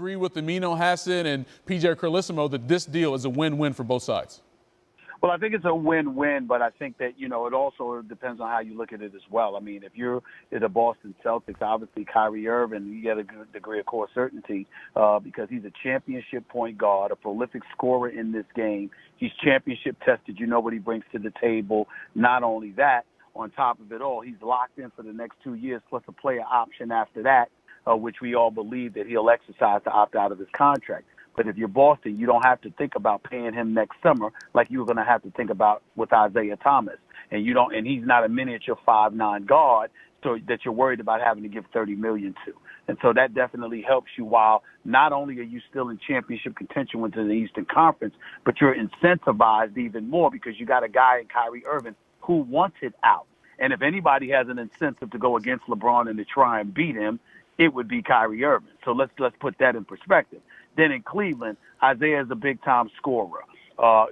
agree with Amino Hassan and PJ Carlissimo that this deal is a win-win for both sides? Well, I think it's a win-win, but I think that, it also depends on how you look at it as well. I mean, if you're the Boston Celtics, obviously Kyrie Irving, you get a good degree of core certainty because he's a championship point guard, a prolific scorer in this game. He's championship tested. You know what he brings to the table. Not only that, on top of it all, he's locked in for the next 2 years, plus a player option after that, which we all believe that he'll exercise to opt out of his contract. But if you're Boston, you don't have to think about paying him next summer like you were going to have to think about with Isaiah Thomas. And he's not a miniature 5'9" guard, so that you're worried about having to give $30 million to. And so that definitely helps you while not only are you still in championship contention within the Eastern Conference, but you're incentivized even more because you got a guy in Kyrie Irving who wants it out. And if anybody has an incentive to go against LeBron and to try and beat him, it would be Kyrie Irving. So let's put that in perspective. Then in Cleveland, Isaiah is a big-time scorer.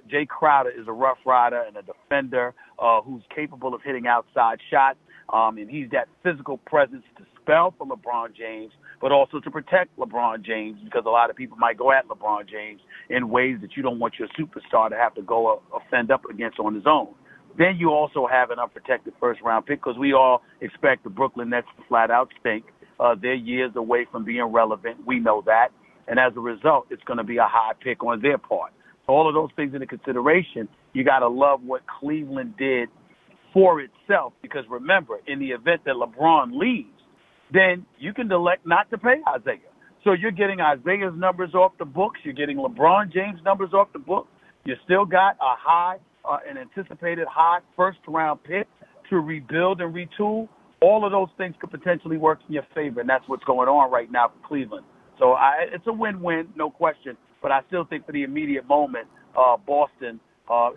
Jay Crowder is a rough rider and a defender who's capable of hitting outside shots, and he's that physical presence to spell for LeBron James, but also to protect LeBron James because a lot of people might go at LeBron James in ways that you don't want your superstar to have to go offend up against on his own. Then you also have an unprotected first-round pick because we all expect the Brooklyn Nets to flat-out stink. They're years away from being relevant. We know that. And as a result, it's going to be a high pick on their part. So all of those things into consideration, you got to love what Cleveland did for itself because, remember, in the event that LeBron leaves, then you can elect not to pay Isaiah. So you're getting Isaiah's numbers off the books. You're getting LeBron James' numbers off the books. You still got a high, an anticipated high first-round pick to rebuild and retool. All of those things could potentially work in your favor, and that's what's going on right now for Cleveland. So it's a win-win, no question. But I still think for the immediate moment, Boston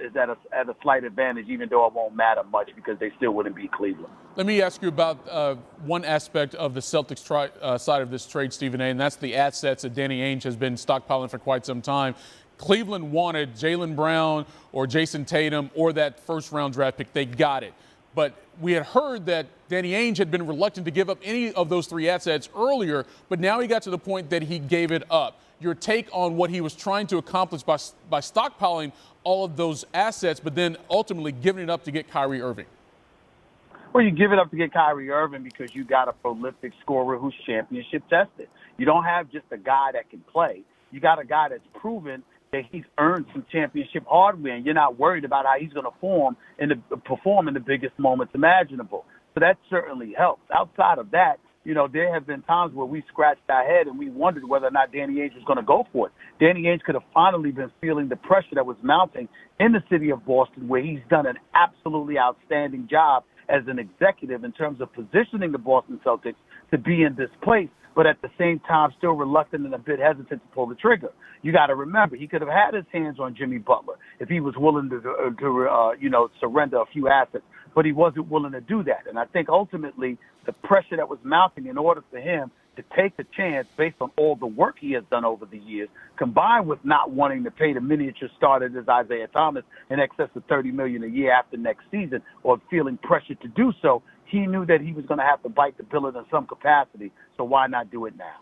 is at a slight advantage, even though it won't matter much because they still wouldn't beat Cleveland. Let me ask you about one aspect of the Celtics side of this trade, Stephen A., and that's the assets that Danny Ainge has been stockpiling for quite some time. Cleveland wanted Jaylen Brown or Jason Tatum or that first-round draft pick. They got it. But we had heard that Danny Ainge had been reluctant to give up any of those three assets earlier, but now he got to the point that he gave it up. Your take on what he was trying to accomplish by stockpiling all of those assets, but then ultimately giving it up to get Kyrie Irving? Well, you give it up to get Kyrie Irving because you got a prolific scorer who's championship tested. You don't have just a guy that can play. You got a guy that's proven that he's earned some championship hardware, and you're not worried about how he's going to perform in the biggest moments imaginable. So that certainly helps. Outside of that, there have been times where we scratched our head and we wondered whether or not Danny Ainge was going to go for it. Danny Ainge could have finally been feeling the pressure that was mounting in the city of Boston, where he's done an absolutely outstanding job as an executive in terms of positioning the Boston Celtics to be in this place, but at the same time still reluctant and a bit hesitant to pull the trigger. You got to remember, he could have had his hands on Jimmy Butler if he was willing to surrender a few assets, but he wasn't willing to do that. And I think ultimately the pressure that was mounting in order for him to take the chance based on all the work he has done over the years, combined with not wanting to pay the miniature starter as Isaiah Thomas in excess of $30 million a year after next season, or feeling pressured to do so, he knew that he was going to have to bite the bullet in some capacity. So why not do it now?